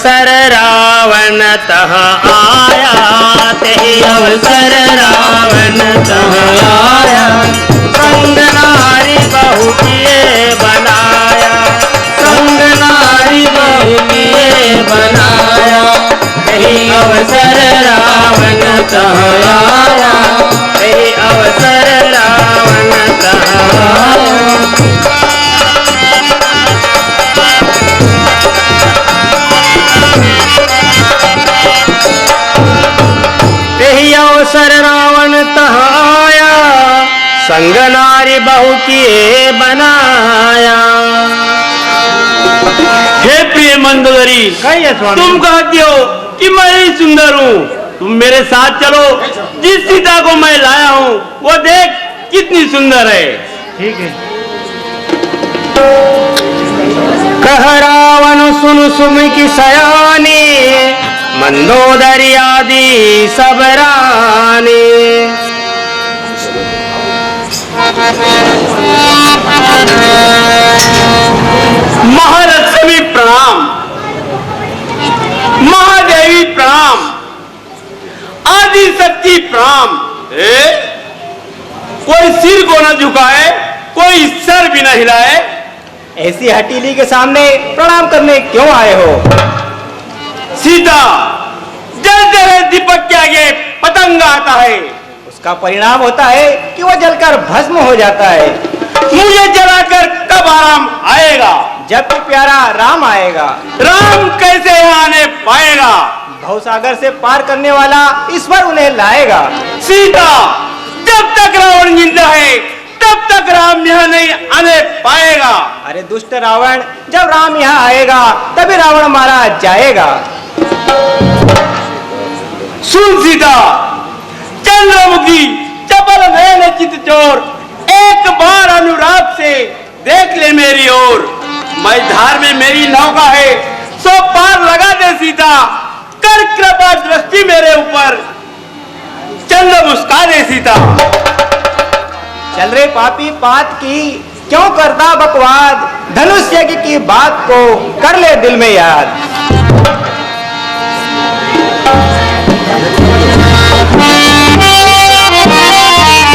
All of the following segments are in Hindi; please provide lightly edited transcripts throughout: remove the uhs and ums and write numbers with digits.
अवसर रावण तह आया, तेहि अवसर रावण तह आया। संग नारी बहु किए बनाया, संग नारी बहु किए बनाया। तेहि अवसर रावण तह आया, तेहि अवसर रावण तह आया। तेहि अवसर रावण तह आया, संग नारी बहु किए बनाया। हे प्रिय मंदोदरी, तुम कहती हो कि मैं ही सुंदर हूँ, तुम मेरे साथ चलो। जिस सीता को मैं लाया हूँ वो देख कितनी सुंदर है। ठीक है। कह रावण सुन सुम की सयानी, मंदोदरी आदि सब रानी। महालक्ष्मी प्रणाम, महादेवी प्रणाम, आदि शक्ति प्रणाम। कोई सिर को न झुकाए, कोई सर भी न हिलाए। ऐसी हटीली के सामने प्रणाम करने क्यों आए हो? सीता, जलते हुए दीपक के आगे पतंग आता है, उसका परिणाम होता है कि वह जलकर भस्म हो जाता है। मुझे जलाकर कब आराम आएगा? जब कि प्यारा राम आएगा। राम कैसे यहाँ आने पाएगा? भवसागर से पार करने वाला ईश्वर उन्हें लाएगा। सीता, जब तक रावण जिंदा है तब तक राम यहाँ नहीं आने पाएगा। अरे दुष्ट रावण, जब राम यहाँ आएगा तभी रावण मारा जाएगा। सुन सीता, चंद्रमुखी चपल नयन चित चोर, एक बार अनुराग से देख ले मेरी ओर। मैं धार में मेरी नौका है, सो पार लगा दे सीता। कर कृपा दृष्टि मेरे ऊपर, चंद्र मुस्का दे सीता। चल रे पापी पात की, क्यों करता बकवाद? धनुष यज्ञ की बात को कर ले दिल में याद।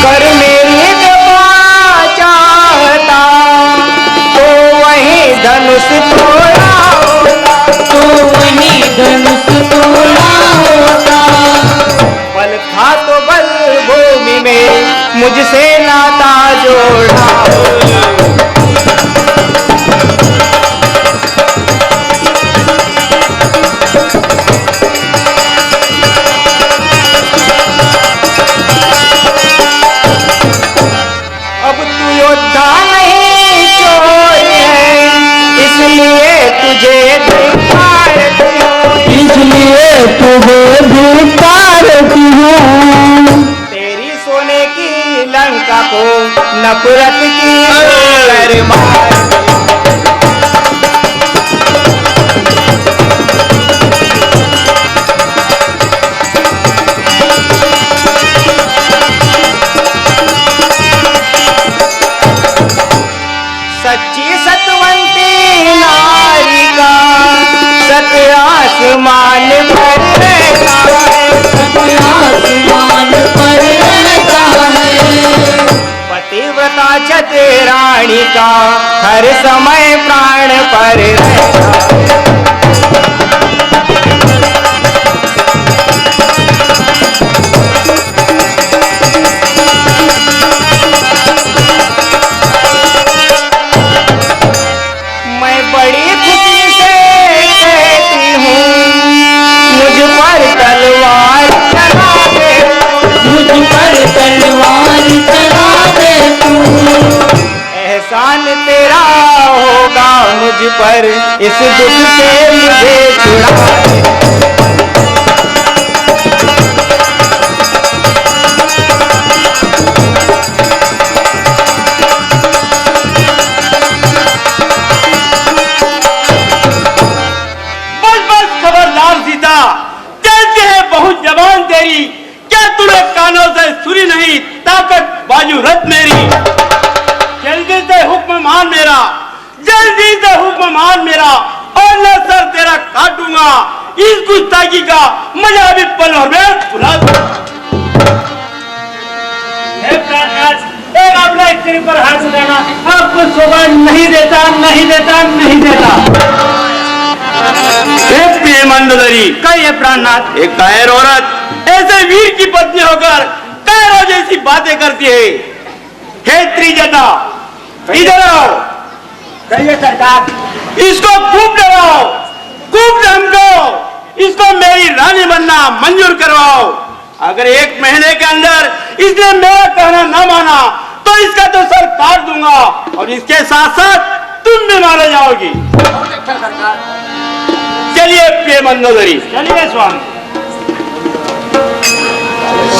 कर मेरी कृपा चाहता तो वही धनुष तोड़ा होता, तो वही धनुष तोड़ा होता। बल था तो बल भूमि में मुझसे नाता जोड़ा होता। अब तू योद्धा नहीं चोर है, इसलिए तुझे धिक्कारती हूँ, इसलिए तुझे धिक्कारती हूँ। तेरी सोने की लंका को नफरत की कर मार। सच्ची सतवंती नारी का सत्य आसमान पर रहता है, सत्य आसमान पर रहता है। पतिव्रता छत्र रानी का हर समय प्राण पर रहता है। मैं बड़ी खुशी से कहती हूँ, मुझ पर तलवार चला दे, मुझ पर तलवार चला दे तू। एहसान तेरा होगा मुझ पर, इस दुख से मुझे छुड़ा दे। बाजू रथ मेरी, जल्दी से हुक्म मान मेरा, जल्दी से हुक्म मान मेरा, और न सर तेरा काटूंगा इस गुस्ताखी का मजा अभी पल भर में भुला दूं। एक अपना स्त्री पर हाथ उठाना आपको शोभा नहीं देता, नहीं देता, नहीं देता। प्रिय मंडोदरी, कहिए प्राणनाथ। एक कायर औरत ऐसे वीर की पत्नी होकर कायरों जैसी बातें करती है। हे त्रिजटा, इधर आओ। कहिए सरकार। इसको खूब डराओ, खूब धमकाओ, इसको मेरी रानी बनना मंजूर करवाओ। अगर 1 महीने के अंदर इसने मेरा कहना न माना तो इसका तो सर काट दूंगा और इसके साथ साथ तुम भी मारे जाओगी। चलिए प्रिय मंदोदरी। चलिए स्वामी।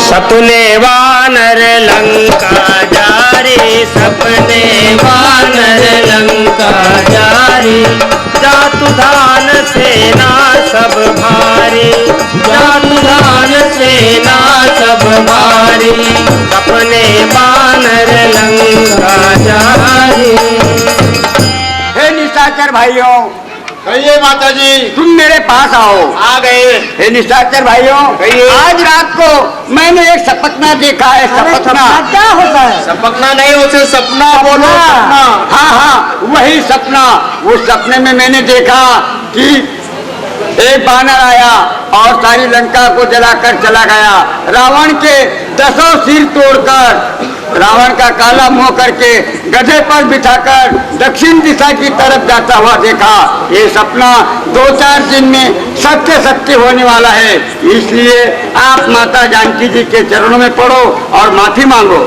सपने वानर लंका जा रे, सपने वानर लंका जा रे, जातु धान सेना सब भारी, जातु धान सेना सब भारी, सपने वानर लंका जा रे। हे निशाचर भाइयों, कहिए माता जी। तुम मेरे पास आओ। आ गए। हे निशाचर भाइयों, कहिए। आज रात को मैंने एक सपना देखा है। सपना क्या होता है? सपना नहीं, उसे सपना बोलो। सपना। हाँ हाँ, वही सपना। उस सपने में मैंने देखा कि एक बानर आया और सारी लंका को जलाकर चला गया। रावण के 10 सिर तोड़कर, रावण का काला मुंह करके गधे पर बिठाकर दक्षिण दिशा की तरफ जाता हुआ देखा। ये सपना 2-4 दिन में सत्य सत्य होने वाला है। इसलिए आप माता जानकी जी के चरणों में पड़ो और माफी मांगो।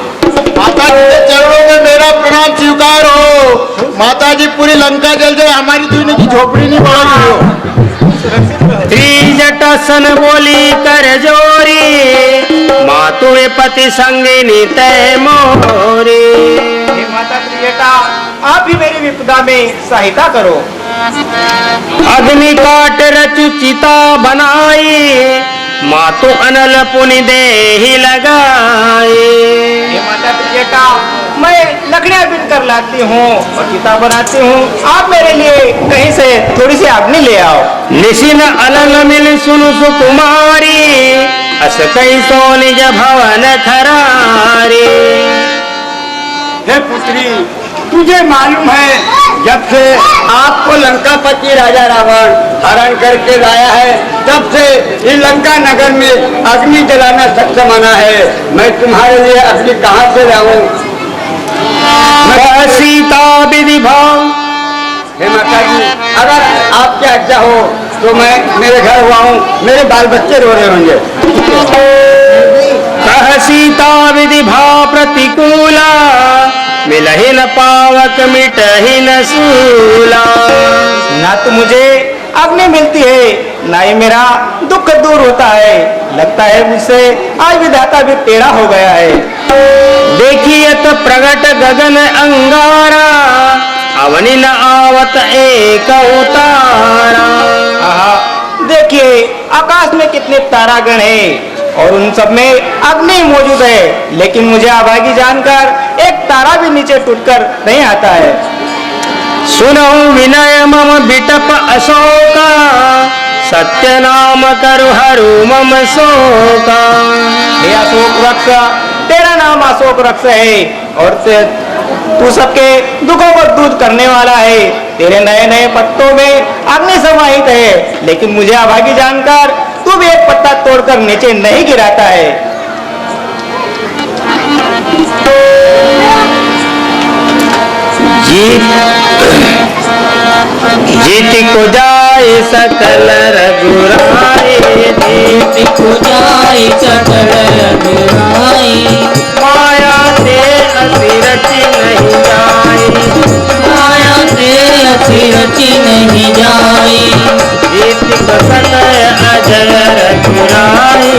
माता जी के चरणों में मेरा प्रणाम स्वीकार हो। माता जी पूरी लंका जल जाए, हमारी दुनिया की झोपड़ी नहीं पड़ेगी हो। त्रिजटा सन बोली कर जोरी, मातुए पति संगिनी तय मोरी। हे माता त्रिजटा, आप ही मेरी विपदा में सहायता करो। अग्नि काट रचु चिता बनाई, मातु अनल पुनि देहि लगाए। हे माता त्रिजटा, मैं लकड़ियां बीन कर लाती हूँ और चिता बनाती हूँ। आप मेरे लिए कहीं से थोड़ी सी अग्नि ले आओ। निशिन अलल मिल सुनु सुकुमारी, अस कई सो निज भवन खरारी। हे पुत्री, तुझे मालूम है जब से आपको लंकापति राजा रावण हरण करके लाया है, तब से इस लंका नगर में अग्नि जलाना सख्त मना है। मैं तुम्हारे लिए अग्नि कहाँ से लाऊं? सीता विधि भाव। हे माता जी, अगर आपकी आज्ञा हो तो मैं मेरे घर हुआ हूँ, मेरे बाल बच्चे रो रहे होंगे। कह सीता विधि भाव प्रतिकूला, मिलहि न पावक मिटहि न सूला। ना तो मुझे अग्नि मिलती है, ना ही मेरा दुख दूर होता है। लगता है मुझसे आज विधाता भी टेढ़ा हो गया है। देखियत प्रगट गगन अंगारा, अवनि न आवत एक उतारा। आहा, देखिए आकाश में कितने तारागण हैं और उन सब में अग्नि मौजूद है, लेकिन मुझे अभागी जानकर एक तारा भी नीचे टूटकर नहीं आता है। सुनहु विनय मम बिटप अशोका, सत्य नाम करु हरू मम शोका। हे अशोक वृक्ष, तेरा नाम अशोक वृक्ष है और तू सबके दुखों को दूर करने वाला है। तेरे नए नए पत्तों में अग्नि समाहित है, लेकिन मुझे अभागी जानकर तू भी एक पत्ता तोड़कर नीचे नहीं गिराता है। जीत को जाए सकल रघुराए, जीत को जाए सकल रघुराए। माया से असिरचि नहीं जाए, माया से असिरचि नहीं जाए। जीत को सकल अजय रघुराए।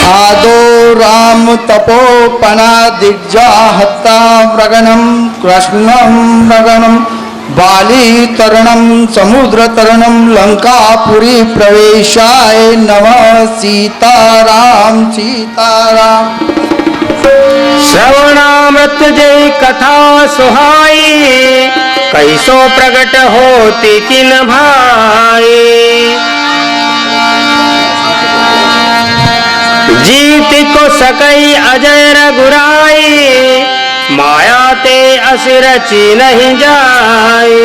आदो राम तपोपना दिग्जा हत्ता मृगणम कृष्णम मृगणम बाली तरणम समुद्र तरणम लंकापुरी प्रवेशाय नमः सीताराम सीताराम। श्रवणामृत जय कथा सुहाई कैसो प्रकट होती किन भाई। जीत को सकई अजय रघुराई माया ते असुर ची नहीं जाए।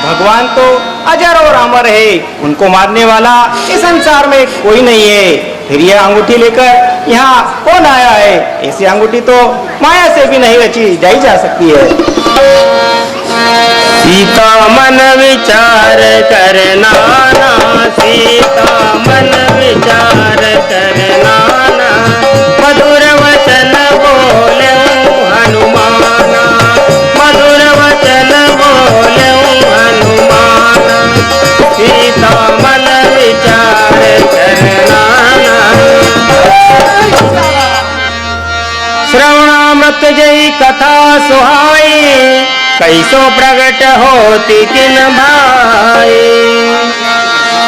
भगवान तो अजर और अमर है, उनको मारने वाला इस संसार में कोई नहीं है। फिर यह अंगूठी लेकर यहाँ कौन आया है? ऐसी अंगूठी तो माया से भी नहीं रची जाई जा सकती है। सीता मन विचार करना ना, सीता मन विचार करना ना, मधुर वचन बोले हनुमाना, मधुर वचन बोले हनुमाना। सीता मन विचार करना ना। श्रवणामृत जय कथा सुहाई कैसो प्रकट होती किन भाई।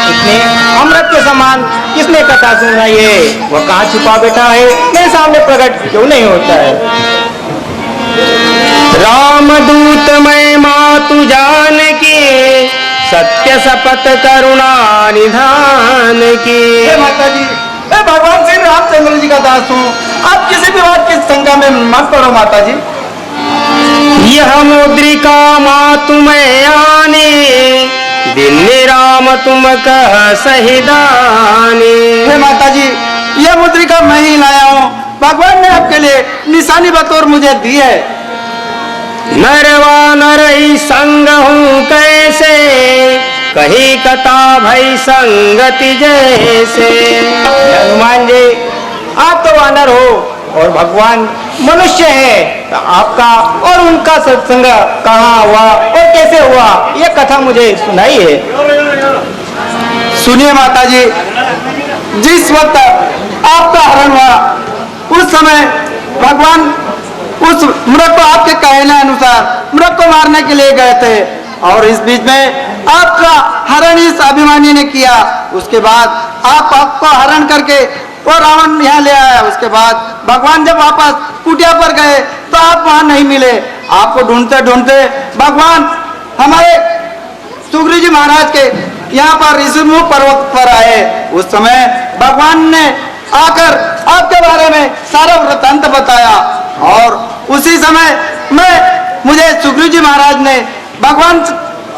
इतने अमृत के समान किसने कथा सुनाई है? वह कहाँ छुपा बैठा है? मेरे सामने प्रकट क्यों नहीं होता है? राम दूत मैं मातु जान की, सत्य शपथ करुणा निधान की। माता जी, मैं भगवान श्री रामचंद्र जी का दास हूँ। आप किसी भी बात की शंका में मत पड़ो माता जी। यह मुद्रिका मातु में आने, दिन राम तुम कह सही दानी। हे माता जी, यह मुद्रिका मैं ही लाया हूँ। भगवान ने आपके लिए निशानी बतौर मुझे दी है। नरवा नरई संग हूँ कैसे, कही कथा भई संगति जैसे। हनुमान जी, आप तो वानर हो और भगवान मनुष्य है, तो आपका और उनका सत्संग कहाँ हुआ और कैसे हुआ, ये कथा मुझे सुनाई है। सुनिए माता जी, जिस वक्त आपका हरण हुआ उस समय भगवान उस मृग को आपके कहने अनुसार मृग को मारने के लिए गए थे, और इस बीच में आपका हरण इस अभिमानी ने किया। उसके बाद आपको हरण करके वो रावण यहाँ ले आया। उसके बाद भगवान जब वापस कुटिया पर गए तो आप वहां नहीं मिले। आपको ढूंढते ढूंढते भगवान हमारे सुग्रीव जी महाराज के यहाँ पर ऋषिमुख पर्वत पर आए। उस समय भगवान ने आकर आपके बारे में सारा वृत्तांत बताया, और उसी समय मुझे सुग्रीव जी महाराज ने भगवान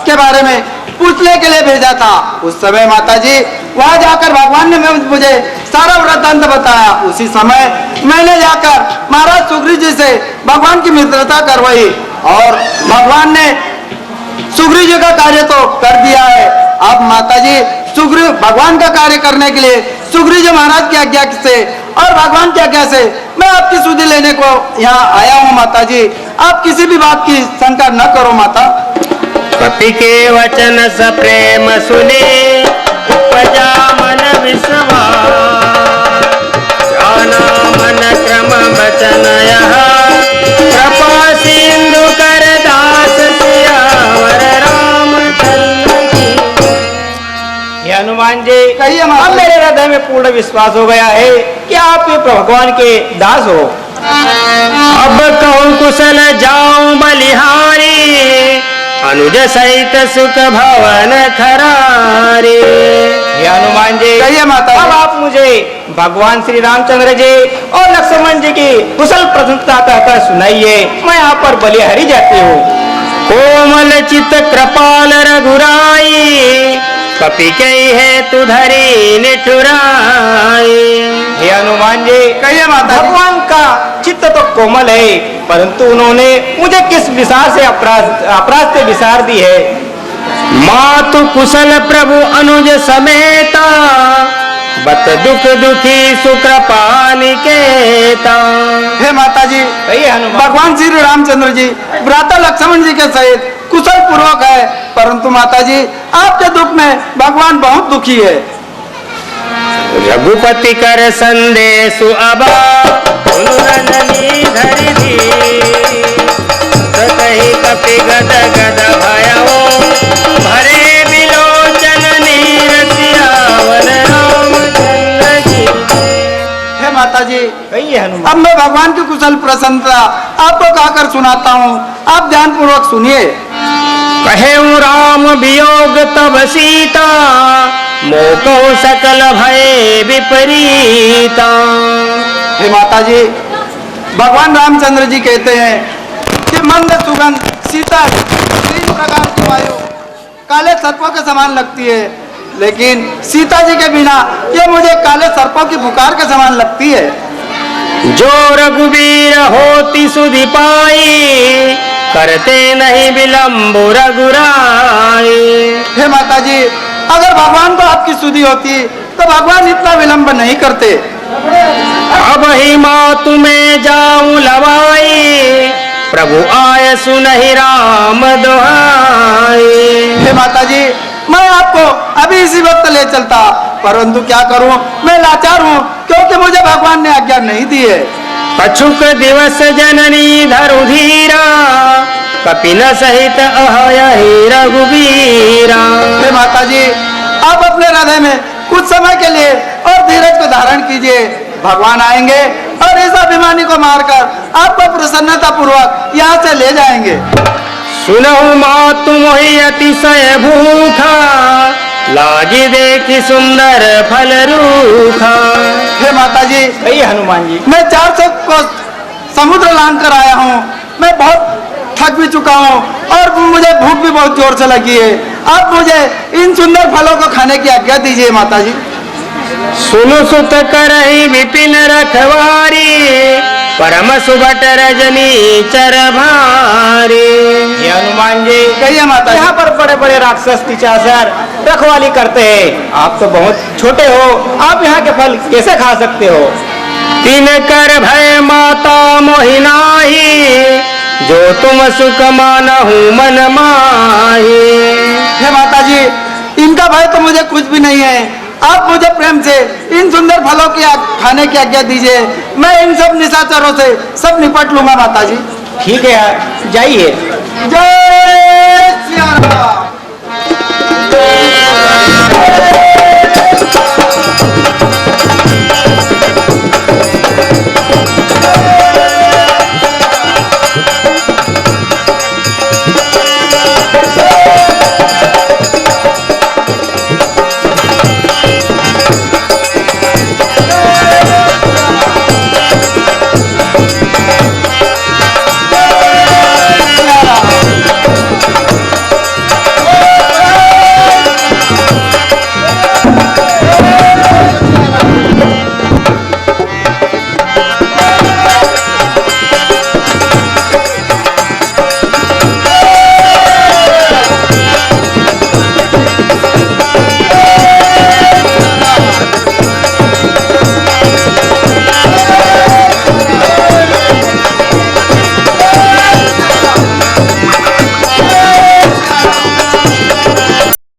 के बारे में पूछने के लिए भेजा था। उस समय माता जी वहां जाकर भगवान ने मुझे सारा वृत्तांत बताया। उसी समय मैंने जाकर महाराज सुग्रीव जी से भगवान की मित्रता करवाई, और भगवान ने सुग्रीव जी का कार्य तो कर दिया है। अब माता जी सुग्रीव भगवान का कार्य करने के लिए सुग्रीव जी महाराज की आज्ञा से और भगवान की आज्ञा से मैं आपकी सुधि लेने को यहाँ आया हूँ। माता जी, आप किसी भी बात की शंका न करो माता। कपि के वचन स प्रेम सुने, उपजा मन विश्वास। जाना मन क्रम वचन यह, कृपा सिंधु कर दास सियावर रामचंद्र की। हे हनुमान जी, कहिए अब महाराज। मेरे हृदय में पूर्ण विश्वास हो गया है कि आप ये भगवान के दास हो। अब कहूँ कुशल जाऊं बलिहारी, अनुज सहित सुख भवन खरारे। हे हनुमान जी, कहिए माता जी। अब आप मुझे भगवान श्री रामचंद्र जी और लक्ष्मण जी की कुशल प्रशंसा कहकर सुनाइए। मैं यहाँ पर बलिहारी जाती हूँ। कोमल चित कृपाल रघुराई, कपि कई है तुधरी निठुराई। हे हनुमान जी, कहिए माता जी। भगवान का चित्त तो कोमल है, परंतु उन्होंने मुझे किस विसार से अपराध से विसार दी है। मातु कुशल प्रभु अनुज समेता, बत दुख दुखी सुकृपा निकेता। हे माता जी, कहिए हनुमान। भगवान श्री रामचंद्र जी भ्राता लक्ष्मण जी के सहित कुशल पूर्वक है, परंतु माता जी आपके दुख में भगवान बहुत दुखी है। रघुपति कर संदेशु अबा, धरि धी, सतहि कपि गद गद भयो, भरे बिलोचन नीर सियावर रामचंद्र की। हे माता जी, कहिए हनुमान। अब मैं भगवान की कुशल प्रशंसा आपको कहकर सुनाता हूँ, आप ध्यान पूर्वक सुनिए। कहे राम वियोग तब सीता, मोको सकल भय विपरीता। हे माता जी, भगवान रामचंद्र जी कहते हैं कि मंद सुगंध सीता 3 प्रकार की वायु काले सर्पों के समान लगती है, लेकिन सीता जी के बिना ये मुझे काले सर्पों की पुकार के समान लगती है। जो रघुवीर होती सुधि पाई, करते नहीं विलम्ब रघुराई। हे माता जी, अगर भगवान को आपकी सुधि होती तो भगवान इतना विलंब नहीं करते। अब ही माँ तुम्हें जाऊं लवाई, प्रभु आय सुनहि राम दुहाई। हे माता जी, मैं आपको अभी इसी वक्त ले चलता, परंतु क्या करूं, मैं लाचार हूं क्योंकि मुझे भगवान ने आज्ञा नहीं दी है। कछुक दिवस जननी धरु धीरा, कपिन सहित अहयहि रघुवीरा। हे माता जी, आप अपने हृदय में कुछ समय के लिए और धीरज को धारण कीजिए, भगवान आएंगे और इस अभिमानी को मारकर आपको प्रसन्नता पूर्वक यहाँ से ले जाएंगे। सुनहु माँ तुम ही अतिशय भूखा, लागी देखी सुंदर फल रूखा। हे माता जी, कहिए हनुमान जी। मैं 400 को समुद्र लांघ कर आया हूँ, मैं बहुत थक भी चुका हूँ और मुझे भूख भी बहुत जोर से लगी है। आप मुझे इन सुंदर फलों को खाने की आज्ञा दीजिए माता जी। सुनु सुत करहि विपिन रखवारी, परम सुभट रजनी चर भारी। हे हनुमान जी, कहिए माता जी। यहाँ पर बड़े बड़े राक्षस पिशाचर रखवाली करते हैं, आप तो बहुत छोटे हो, आप यहाँ के फल कैसे खा सकते हो। तिन कर भय माता मोहि नाहि, जो तुम सुख मानहु मन माहि। हे माता जी, इनका भय तो मुझे कुछ भी नहीं है, आप मुझे प्रेम से इन सुंदर फलों की खाने की आज्ञा दीजिए, मैं इन सब निशाचरों से सब निपट लूंगा माता जी। ठीक है, जाइए। जय सिया राम।